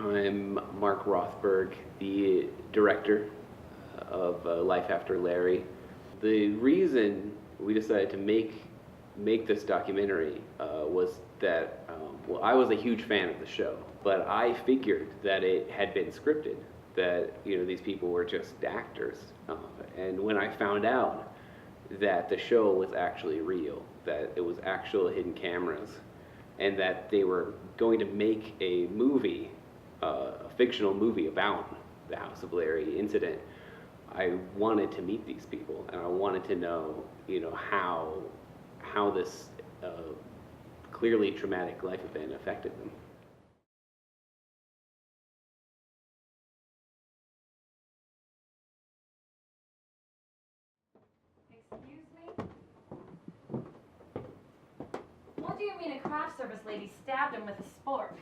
I'm Mark Rothberg, the director of Life After Larry. The reason we decided to make this documentary was that, well, I was a huge fan of the show, but I figured that it had been scripted, that these people were just actors. And when I found out that the show was actually real, that it was actual hidden cameras, and that they were going to make a movie, a fictional movie about the House of Larry incident, I wanted to meet these people, and I wanted to know, how this clearly traumatic life event affected them. Excuse me? What do you mean a craft service lady stabbed him with a spork?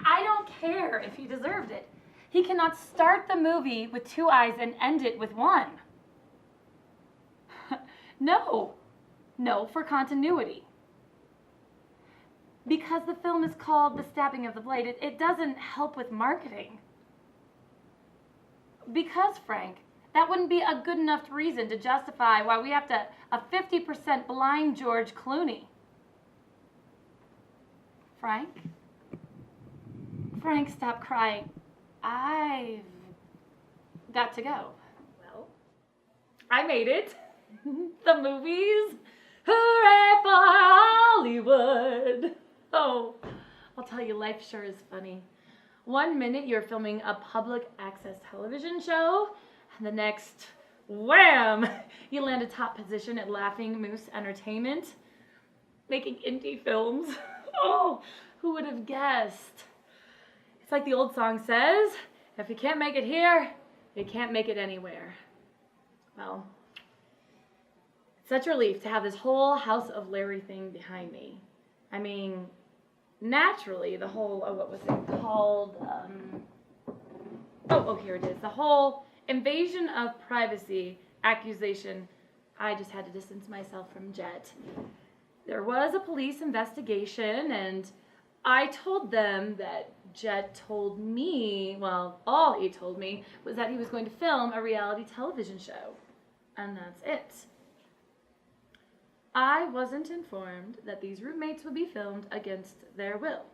I don't care if he deserved it. He cannot start the movie with two eyes and end it with one. No, for continuity. Because the film is called The Stabbing of the Blade, it doesn't help with marketing. Because, Frank, that wouldn't be a good enough reason to justify why we have a 50% blind George Clooney. Frank, stop crying. I've got to go. Well, I made it. The movies. Hooray for Hollywood. Oh, I'll tell you, life sure is funny. 1 minute you're filming a public access television show, and the next, wham, you land a top position at Laughing Moose Entertainment, making indie films. Oh, who would have guessed? It's like the old song says, if you can't make it here, you can't make it anywhere. Well, it's such a relief to have this whole House of Larry thing behind me. I mean, naturally, the whole, what was it called? Here it is. The whole invasion of privacy accusation, I just had to distance myself from Jet. There was a police investigation, and I told them that Jet told me, well, all he told me was that he was going to film a reality television show. And that's it. I wasn't informed that these roommates would be filmed against their will.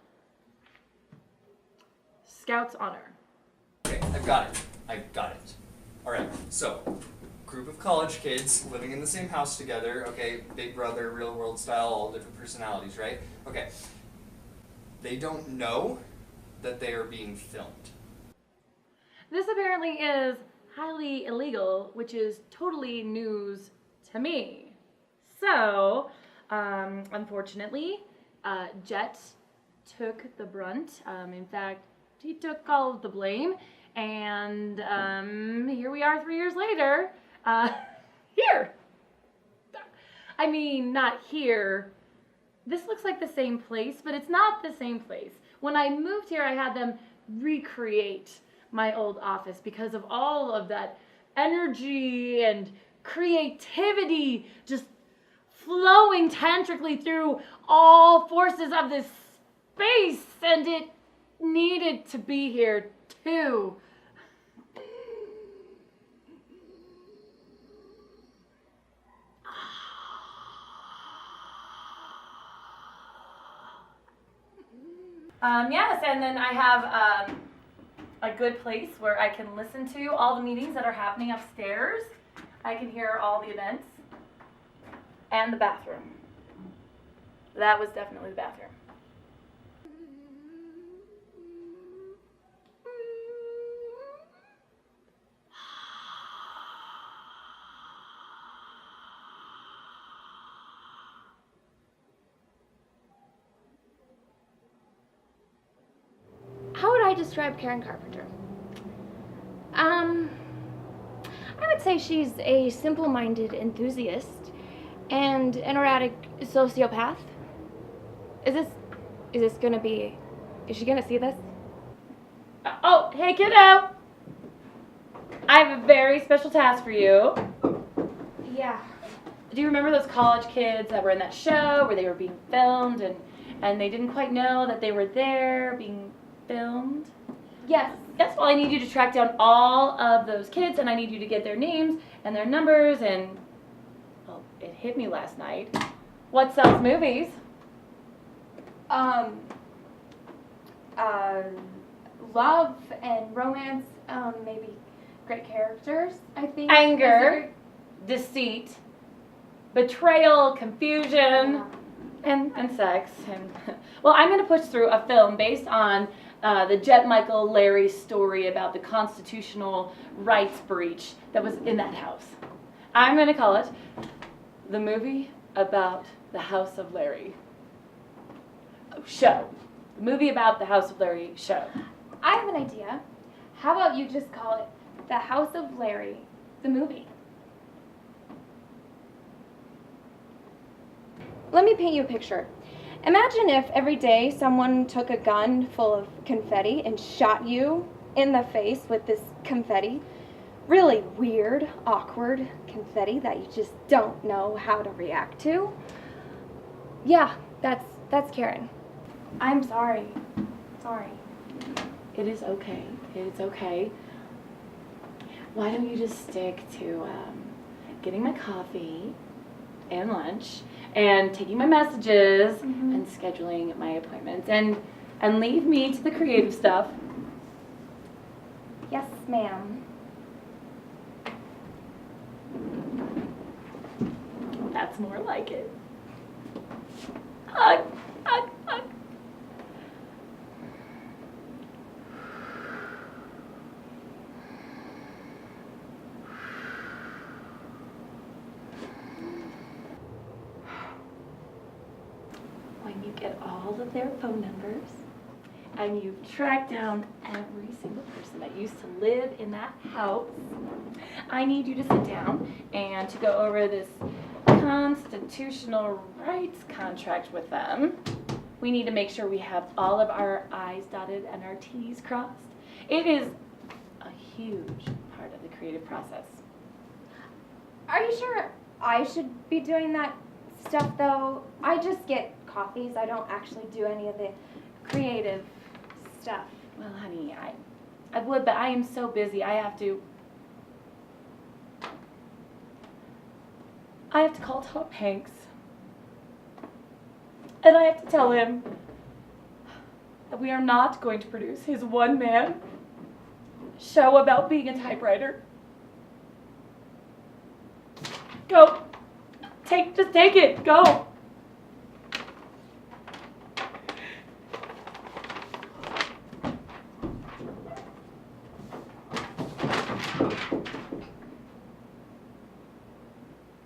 Scout's honor. Okay, I've got it. Alright, so, group of college kids living in the same house together, okay, Big Brother, real world style, all different personalities, right? Okay. They don't know that they are being filmed. This apparently is highly illegal, which is totally news to me. So, unfortunately, Jet took the brunt. In fact, he took all of the blame. And here we are 3 years later. Here. I mean, not here. This looks like the same place, but it's not the same place. When I moved here, I had them recreate my old office because of all of that energy and creativity just flowing tantrically through all forces of this space, and it needed to be here too. Yes, and then I have a good place where I can listen to all the meetings that are happening upstairs. I can hear all the events. And the bathroom. That was definitely the bathroom. How would I describe Karen Carpenter? I would say she's a simple-minded enthusiast and an erratic sociopath. Is she gonna see this? Oh, hey kiddo! I have a very special task for you. Yeah. Do you remember those college kids that were in that show where they were being filmed and they didn't quite know that they were there being filmed? Yes. Yes, well, I need you to track down all of those kids, and I need you to get their names and their numbers, and, well, it hit me last night. What sells movies? Love and romance, maybe great characters, I think. Anger, deceit, betrayal, confusion, and sex. And well, I'm going to push through a film based on the Jet Michael Lerry story about the constitutional rights breach that was in that house. I'm going to call it The Movie About the House of Lerry. Show. The movie about the House of Lerry show. I have an idea. How about you just call it The House of Lerry, the movie? Let me paint you a picture. Imagine if every day someone took a gun full of confetti and shot you in the face with this confetti. Really weird, awkward confetti that you just don't know how to react to. Yeah, that's Karen. I'm sorry. Sorry. It is okay. It's okay. Why don't you just stick to getting my coffee and lunch and taking my messages and scheduling my appointments and leave me to the creative stuff. Yes, ma'am. That's more like it. Hug, hug, hug. When you get all of their phone numbers and you've tracked down every single person that used to live in that house, I need you to sit down and to go over this constitutional rights contract with them. We need to make sure we have all of our I's dotted and our T's crossed. It is a huge part of the creative process. Are you sure I should be doing that stuff, though? I just get coffees. I don't actually do any of the creative stuff. Well, honey, I would, but I am so busy. I have to call Tom Hanks. And I have to tell him that we are not going to produce his one-man show about being a typewriter. Go. Just take it. Go.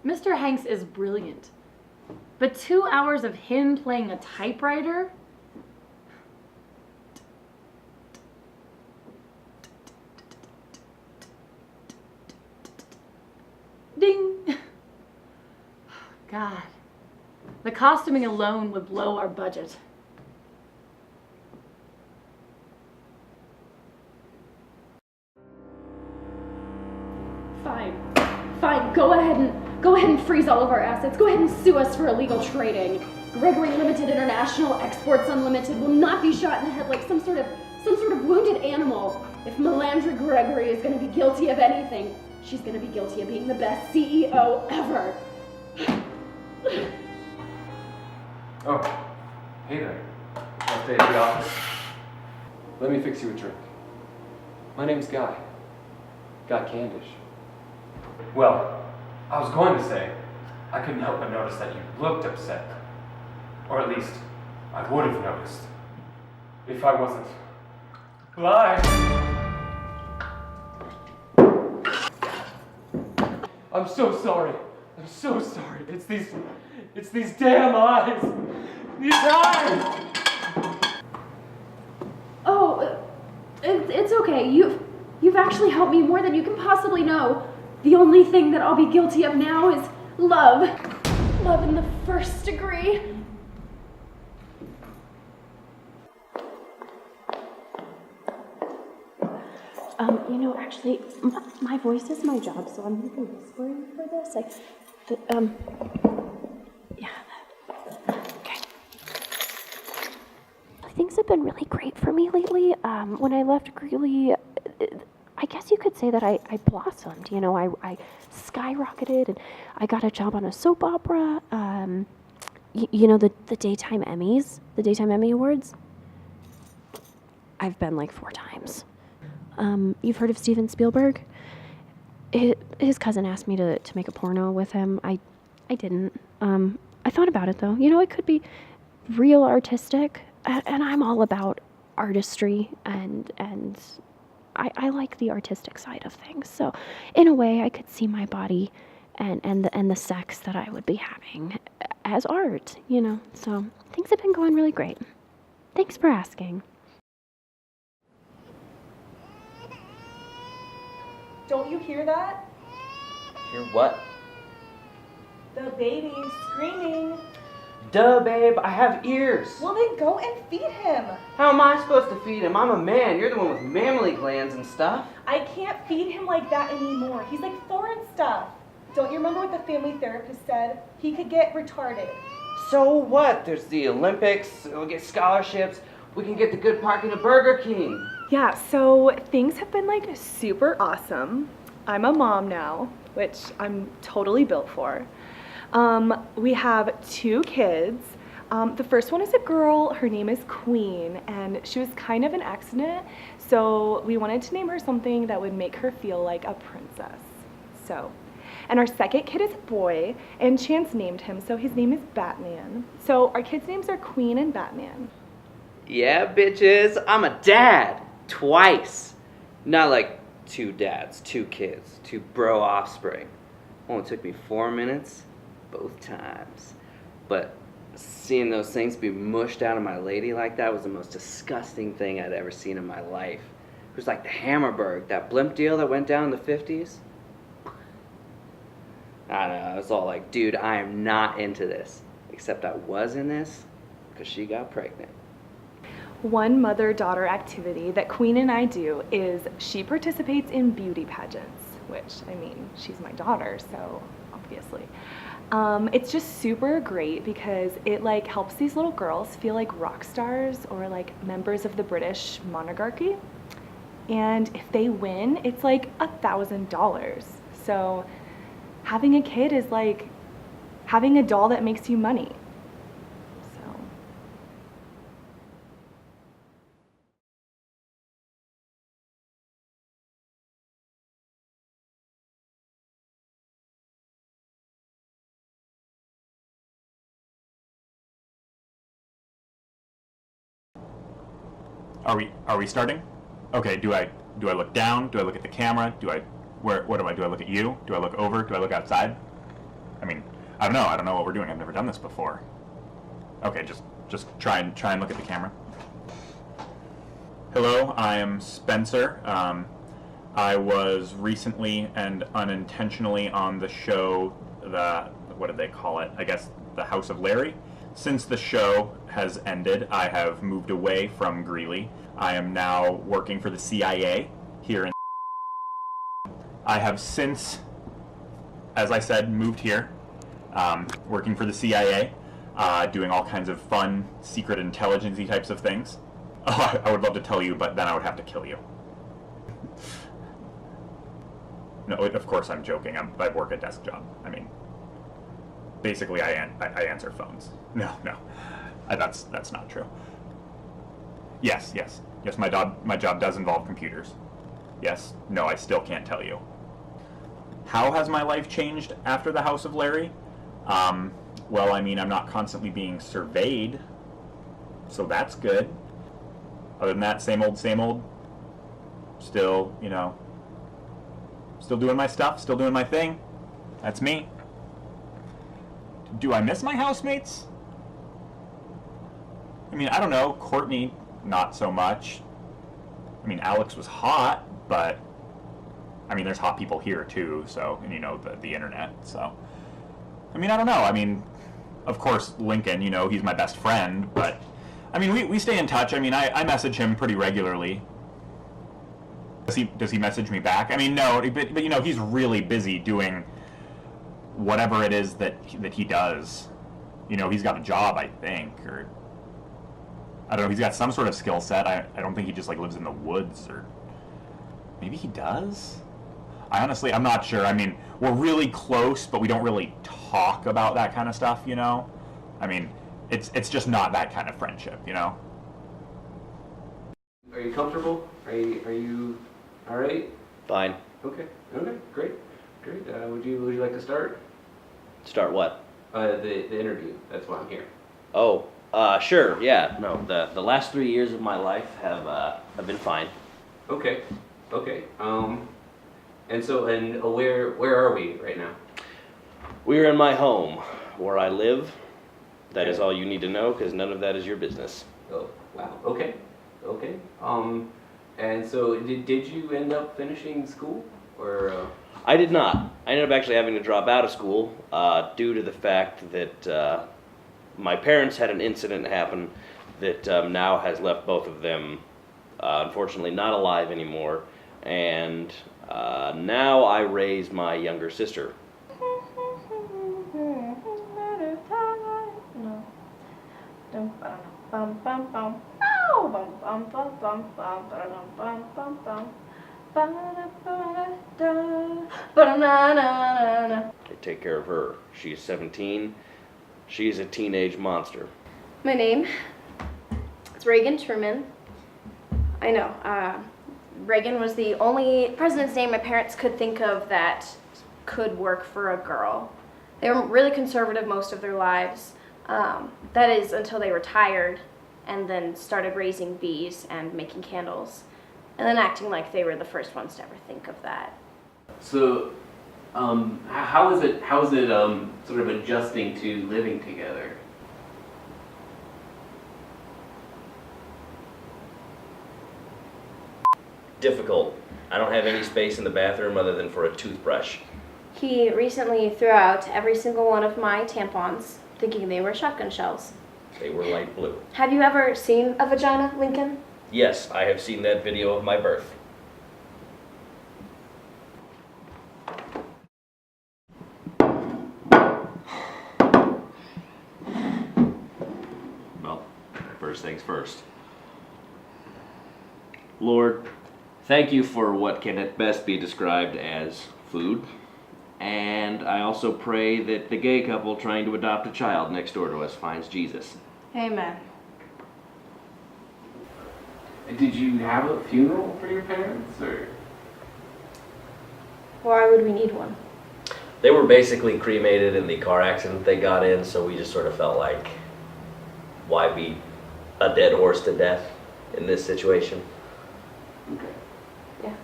Mr. Hanks is brilliant, but 2 hours of him playing a typewriter? Ding! God, the costuming alone would blow our budget. Fine, go ahead and freeze all of our assets. Go ahead and sue us for illegal trading. Gregory Limited International Exports Unlimited will not be shot in the head like some sort of wounded animal. If Melandra Gregory is going to be guilty of anything, she's going to be guilty of being the best CEO ever. Oh, hey there. Last day at the office. Let me fix you a drink. My name's Guy. Guy Candish. Well, I was going to say, I couldn't help but notice that you looked upset. Or at least, I would have noticed. If I wasn't blind. I'm so sorry. I'm so sorry. It's these damn eyes. These eyes! Oh, it's okay. You've actually helped me more than you can possibly know. The only thing that I'll be guilty of now is love. Love in the first degree. Actually, my voice is my job, so I'm going to be whispering for this. Okay. Things have been really great for me lately. When I left Greeley, I guess you could say that I blossomed. You know, I skyrocketed, and I got a job on a soap opera. You know, the Daytime Emmys, the Daytime Emmy Awards. I've been like 4 times. You've heard of Steven Spielberg? His cousin asked me to make a porno with him. I didn't. I thought about it though. You know, it could be real artistic, and I'm all about artistry, and I like the artistic side of things. So, in a way, I could see my body and the sex that I would be having as art. You know, so things have been going really great. Thanks for asking. Don't you hear that? Hear what? The baby screaming. Duh, babe, I have ears. Well, then go and feed him. How am I supposed to feed him? I'm a man. You're the one with mammary glands and stuff. I can't feed him like that anymore. He's like foreign stuff. Don't you remember what the family therapist said? He could get retarded. So what? There's the Olympics. We'll get scholarships. We can get the good parking at Burger King. Yeah, so things have been like super awesome. I'm a mom now, which I'm totally built for. We have 2 kids. The first one is a girl. Her name is Queen, and she was kind of an accident, so we wanted to name her something that would make her feel like a princess. And our second kid is a boy, and Chance named him, so his name is Batman. So our kids' names are Queen and Batman. Yeah, bitches. I'm a dad. Twice. Not like 2 dads, 2 kids, 2 bro offspring. Only took me 4 minutes, both times. But seeing those things be mushed out of my lady like that was the most disgusting thing I'd ever seen in my life. It was like the Hammerberg, that blimp deal that went down in the 50s. I don't know, it was all like, dude, I am not into this. Except I was in this because she got pregnant. One mother-daughter activity that Queen and I do is she participates in beauty pageants, which, I mean, she's my daughter, so obviously. It's just super great because it like helps these little girls feel like rock stars or like members of the British monarchy. And if they win, it's like $1,000. So having a kid is like having a doll that makes you money. So. Are we starting? Okay, do I look down? Do I look at the camera? What do I do? I look at you? Do I look over? Do I look outside? I mean, I don't know what we're doing. I've never done this before. Okay, just try and look at the camera. Hello, I am Spencer. I was recently and unintentionally on the show, what did they call it? I guess the House of Lerry. Since the show has ended, I have moved away from Greeley. I am now working for the CIA here in. I have since, as I said, moved here, working for the CIA, doing all kinds of fun, secret intelligence-y types of things. Oh, I would love to tell you, but then I would have to kill you. No, of course I'm joking. I work a desk job. I mean, basically I answer phones. No, that's not true. Yes, my job does involve computers. Yes, no, I still can't tell you. How has my life changed after the House of Lerry? Well, I mean, I'm not constantly being surveyed, so that's good. Other than that, same old. Still, still doing my stuff, still doing my thing. That's me. Do I miss my housemates? I mean, I don't know. Courtney, not so much. I mean, Alex was hot, but I mean, there's hot people here too, so, and the internet, so. I mean, I don't know. I mean, of course, Lincoln, he's my best friend, but, I mean, we stay in touch. I mean, I message him pretty regularly. Does he message me back? I mean, no, but he's really busy doing whatever it is that he does. He's got a job, I think, or I don't know, he's got some sort of skill set. I don't think he just like lives in the woods, or maybe he does? I'm not sure. I mean, we're really close, but we don't really talk about that kind of stuff, you know? I mean, it's just not that kind of friendship, you know? Are you comfortable? Are you all right? Fine. Okay, great. Would you like to start? Start what? The interview. That's why I'm here. Oh, sure, yeah. No, the last 3 years of my life have been fine. Okay. And where are we right now? We are in my home, where I live. That is all you need to know, because none of that is your business. Oh, wow. Okay. And so did you end up finishing school, or? I did not. I ended up actually having to drop out of school due to the fact that my parents had an incident happen that now has left both of them, unfortunately, not alive anymore. And now I raise my younger sister. I take care of her. She's 17. She's a teenage monster. My name is Reagan Truman. I know, Reagan was the only president's name my parents could think of that could work for a girl. They were really conservative most of their lives. That is until they retired and then started raising bees and making candles, and then acting like they were the first ones to ever think of that. So, how is it sort of adjusting to living together? Difficult. I don't have any space in the bathroom other than for a toothbrush. He recently threw out every single one of my tampons, thinking they were shotgun shells. They were light blue. Have you ever seen a vagina, Lincoln? Yes, I have seen that video of my birth. Well, first things first. Lord, thank you for what can at best be described as food. And I also pray that the gay couple trying to adopt a child next door to us finds Jesus. Amen. Did you have a funeral for your parents, or? Why would we need one? They were basically cremated in the car accident they got in, so we just sort of felt like, why beat a dead horse to death in this situation? Okay. Yeah.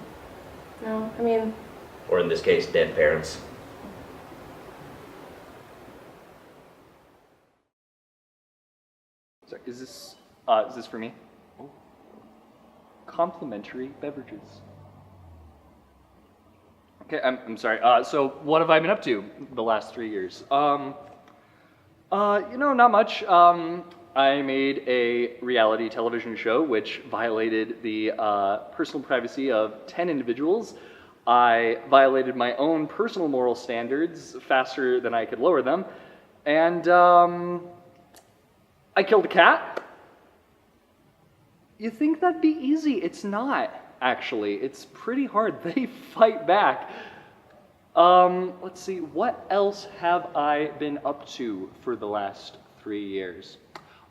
No, I mean... Or in this case, dead parents. Sorry, is this for me? Oh. Complimentary beverages. Okay, I'm sorry. So what have I been up to the last 3 years? Not much. I made a reality television show which violated the personal privacy of 10 individuals. I violated my own personal moral standards faster than I could lower them. And I killed a cat. You think that'd be easy? It's not, actually. It's pretty hard. They fight back. Let's see, what else have I been up to for the last 3 years?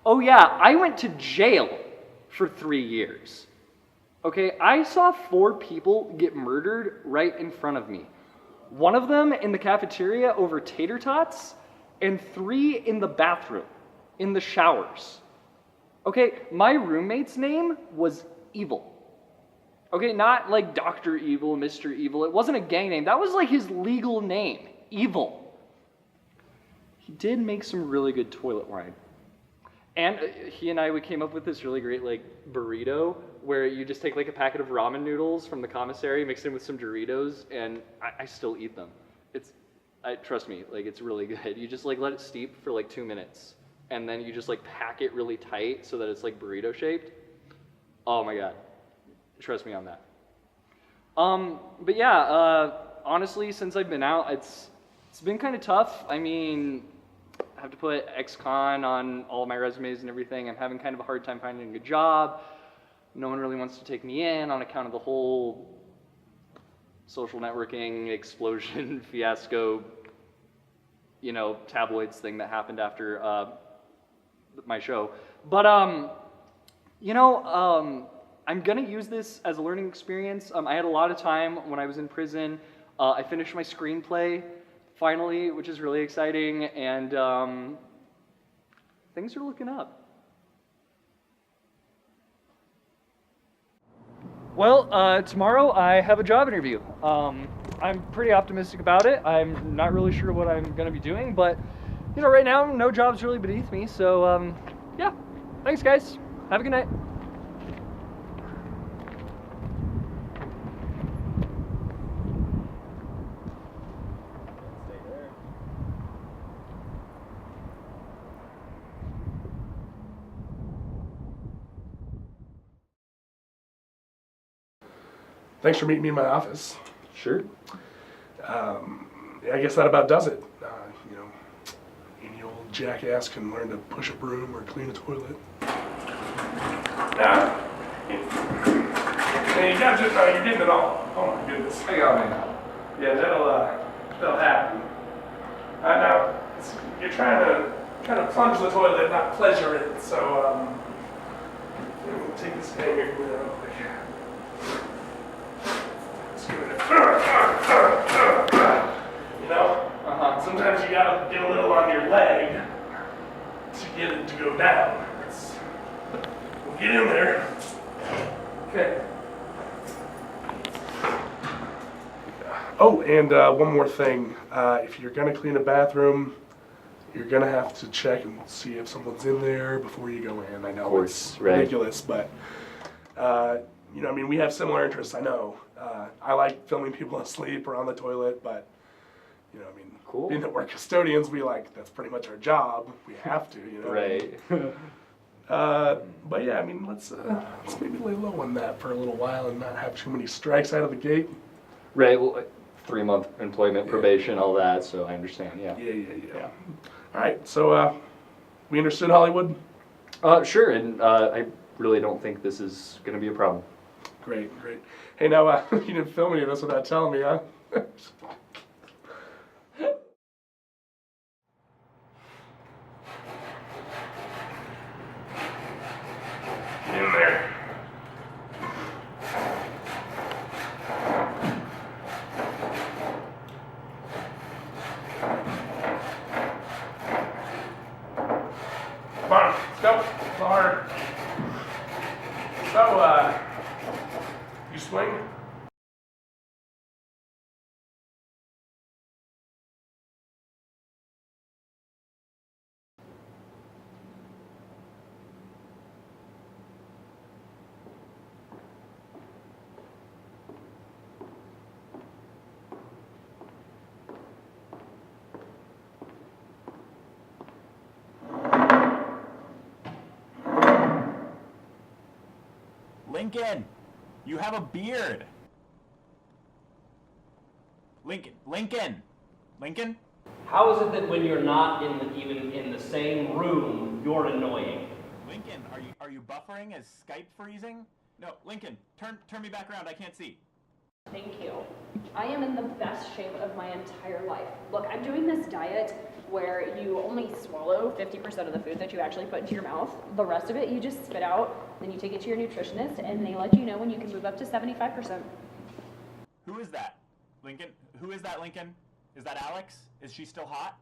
Oh yeah, I went to jail for 3 years. Okay, I saw 4 people get murdered right in front of me. One of them in the cafeteria over tater tots, and 3 in the bathroom, in the showers. Okay, my roommate's name was Evil. Okay, not like Dr. Evil, Mr. Evil. It wasn't a gang name. That was like his legal name, Evil. He did make some really good toilet wine. And he and we came up with this really great like burrito where you just take like a packet of ramen noodles from the commissary, mix it with some Doritos, and I still eat them. Trust me, like it's really good. You just like let it steep for like 2 minutes, and then you just like pack it really tight so that it's like burrito shaped. Oh my God, trust me on that. But yeah, honestly, since I've been out, it's been kind of tough. I mean, have to put ex-con on all of my resumes and everything. I'm having kind of a hard time finding a good job. No one really wants to take me in on account of the whole social networking explosion fiasco, you know, tabloids thing that happened after my show. But, you know, I'm gonna use this as a learning experience. I had a lot of time when I was in prison. I finished my screenplay finally, which is really exciting, and things are looking up. Well, tomorrow I have a job interview. I'm pretty optimistic about it. I'm not really sure what I'm gonna be doing, but you know, right now, no job's really beneath me, so yeah. Thanks, guys. Have a good night. Thanks for meeting me in my office. Sure. I guess that about does it. You know, any old jackass can learn to push a broom or clean a toilet. Hey, you guys just, you're getting it all. Oh my goodness. Hang on, man. Yeah, that'll happen. Now, you're trying to plunge the toilet, not pleasure it. So, we'll take this thing here real quick. Let's give it you know? Sometimes you gotta get a little on your leg to get it to go down. We'll get in there. Okay. Oh, and one more thing. If you're gonna clean a bathroom, you're gonna have to check and see if someone's in there before you go in. I know it's ridiculous, but you know, I mean, we have similar interests. I know. I like filming people asleep or on the toilet, but you know, I mean, being that we're custodians, that's pretty much our job. We have to, you know. Right. But yeah, I mean, let's maybe lay low on that for a little while and not have too many strikes out of the gate. Right. Well, 3-month employment probation, all that. So I understand. Yeah. Yeah. All right. So we understood Hollywood. Sure. And I really don't think this is going to be a problem. Great. Hey, now you didn't film any of this without telling me, huh? Get in there. Come on, let's go. It's hard. So, you swing? Lincoln, you have a beard. Lincoln? How is it that when you're not even in the same room, you're annoying? Lincoln, are you buffering? Is Skype freezing? No, Lincoln, turn me back around. I can't see. Thank you. I am in the best shape of my entire life. Look, I'm doing this diet where you only swallow 50% of the food that you actually put into your mouth. The rest of it you just spit out, then you take it to your nutritionist, and they let you know when you can move up to 75%. Who is that? Lincoln? Who is that, Lincoln? Is that Alex? Is she still hot?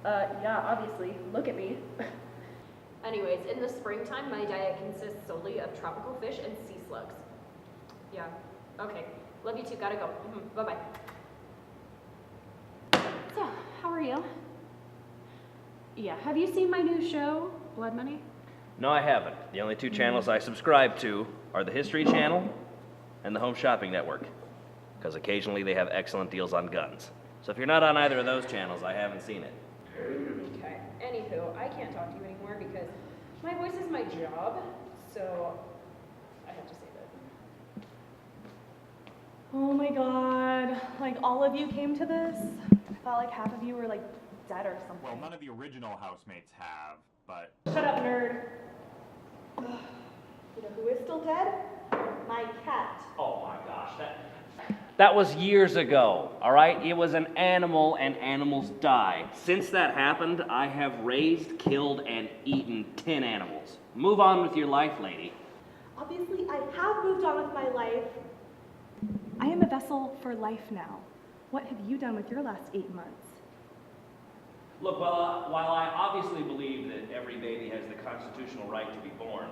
Yeah, obviously. Look at me. Anyways, in the springtime, my diet consists solely of tropical fish and sea slugs. Yeah. Okay. Love you too. Gotta go. Bye-bye. So, how are you? Yeah. Have you seen my new show, Blood Money? No, I haven't. The only two channels I subscribe to are the History Channel and the Home Shopping Network, because occasionally they have excellent deals on guns. So if you're not on either of those channels, I haven't seen it. Okay. Anywho, I can't talk to you anymore because my voice is my job, so I have to say that. Oh my god, like all of you came to this? I thought like half of you were like dead or something. Well, none of the original housemates have, but Shut up, nerd. Ugh. You know who is still dead? My cat. Oh my gosh, that was years ago, all right? It was an animal and animals die. Since that happened, I have raised, killed, and eaten 10 animals. Move on with your life, lady. Obviously, I have moved on with my life. I am a vessel for life now. What have you done with your last 8 months? Look, while I obviously believe that every baby has the constitutional right to be born,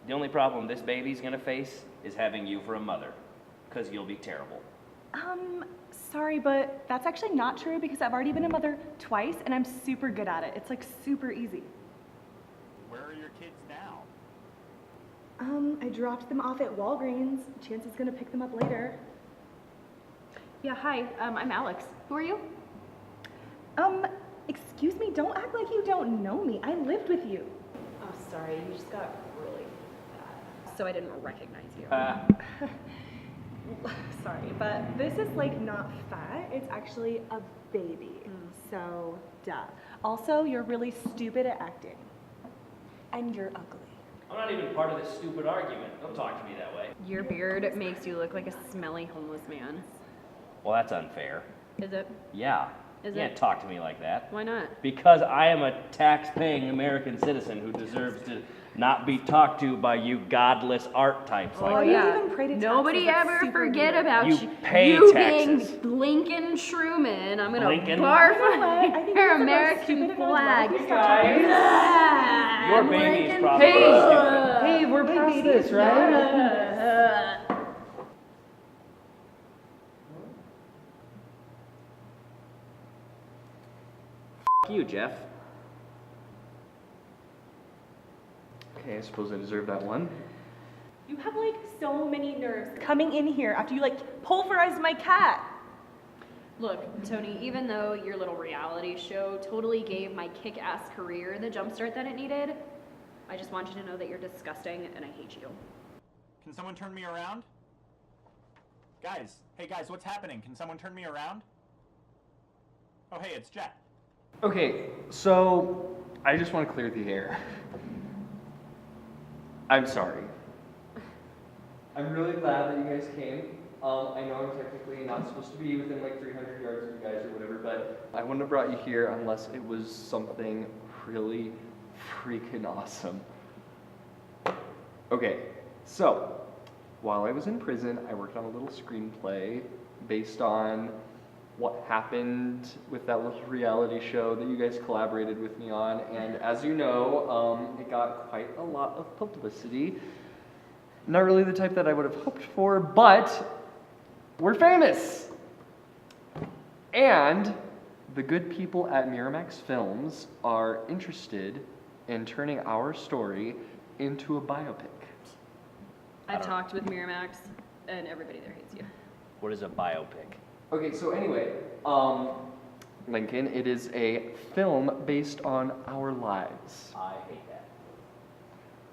the only problem this baby's gonna face is having you for a mother, because you'll be terrible. Sorry, but that's actually not true because I've already been a mother twice and I'm super good at it. It's like super easy. where are your kids now? I dropped them off at Walgreens. Chance is gonna pick them up later. Yeah, hi, I'm Alex. Who are you? Excuse me, don't act like you don't know me. I lived with you. Oh, sorry, you just got really fat, so I didn't recognize you. Sorry, but this is like not fat. It's actually a baby. So, duh. Also, you're really stupid at acting. And you're ugly. I'm not even part of this stupid argument. Don't talk to me that way. Your beard makes you look like a smelly homeless man. Well, that's unfair. Is it? Yeah. Is You can't it? talk to me like that. Why not? Because I am a tax-paying American citizen who deserves to not be talked to by you godless art types Oh like yeah. even pray to Nobody taxes. That's ever super forget weird. about You you. pay you taxes. being Lincoln Truman. I'm gonna Lincoln? barf You know what? I think your that's the most American stupid flag. Hey, guys. Your I'm baby is Lincoln probably Truman. Hey, we're past this, right? F you, Jeff. Okay, I suppose I deserve that one. You have like so many nerves coming in here after you like pulverized my cat. Look, Tony, even though your little reality show totally gave my kick-ass career the jumpstart that it needed, I just want you to know that you're disgusting and I hate you. Can someone turn me around? Guys, hey guys, what's happening? Can someone turn me around? Oh hey, it's Jet. Okay, so I just want to clear the air. I'm sorry. I'm really glad that you guys came. I know I'm technically not supposed to be within like 300 yards of you guys or whatever, but I wouldn't have brought you here unless it was something really freaking awesome. Okay, so while I was in prison, I worked on a little screenplay based on what happened with that little reality show that you guys collaborated with me on, and as you know, it got quite a lot of publicity. Not really the type that I would have hoped for, but we're famous! And the good people at Miramax Films are interested in turning our story into a biopic. I've talked with Miramax and everybody there hates you. What is a biopic? Okay, so anyway, Lincoln, it is a film based on our lives. I hate that.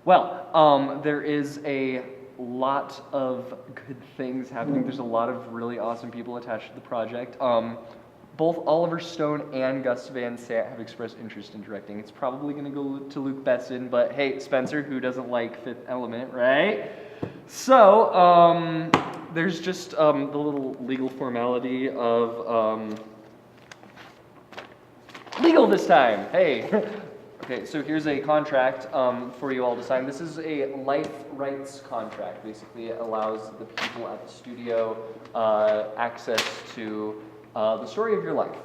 Well, there is a lot of good things happening. There's a lot of really awesome people attached to the project. Both Oliver Stone and Gus Van Sant have expressed interest in directing. It's probably going to go to Luke Besson, but hey, Spencer, who doesn't like Fifth Element, right? So, there's just the little legal formality of legal this time. Hey. Okay, so here's a contract for you all to sign. This is a life rights contract. Basically, it allows the people at the studio access to the story of your life.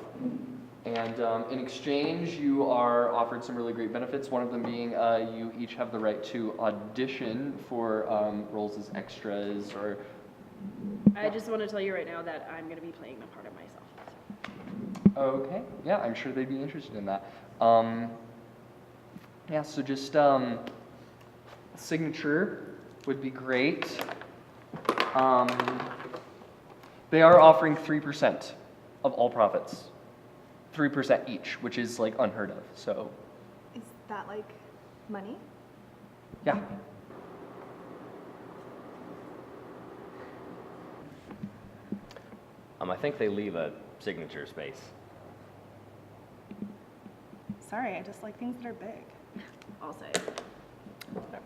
And in exchange, you are offered some really great benefits. One of them being you each have the right to audition for roles as extras or... I just want to tell you right now that I'm going to be playing the part of myself. Okay, yeah, I'm sure they'd be interested in that. Yeah, so just signature would be great. They are offering 3% of all profits. 3% each, which is like unheard of, so. Is that like money? Yeah. I think they leave a signature space. Sorry, I just like things that are big. I'll say. Whatever.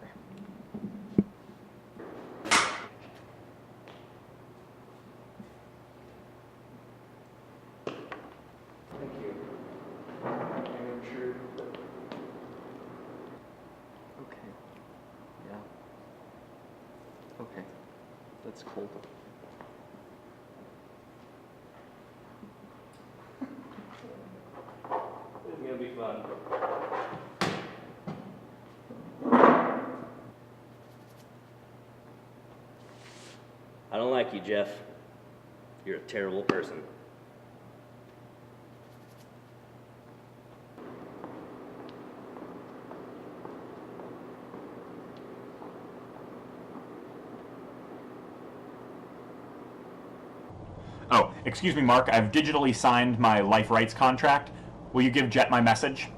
Thank you. I'm sure. Okay. Yeah. Okay. That's cool. This is gonna be fun. I don't like you, Jeff. You're a terrible person. Oh, excuse me, Mark. I've digitally signed my life rights contract. Will you give Jet my message?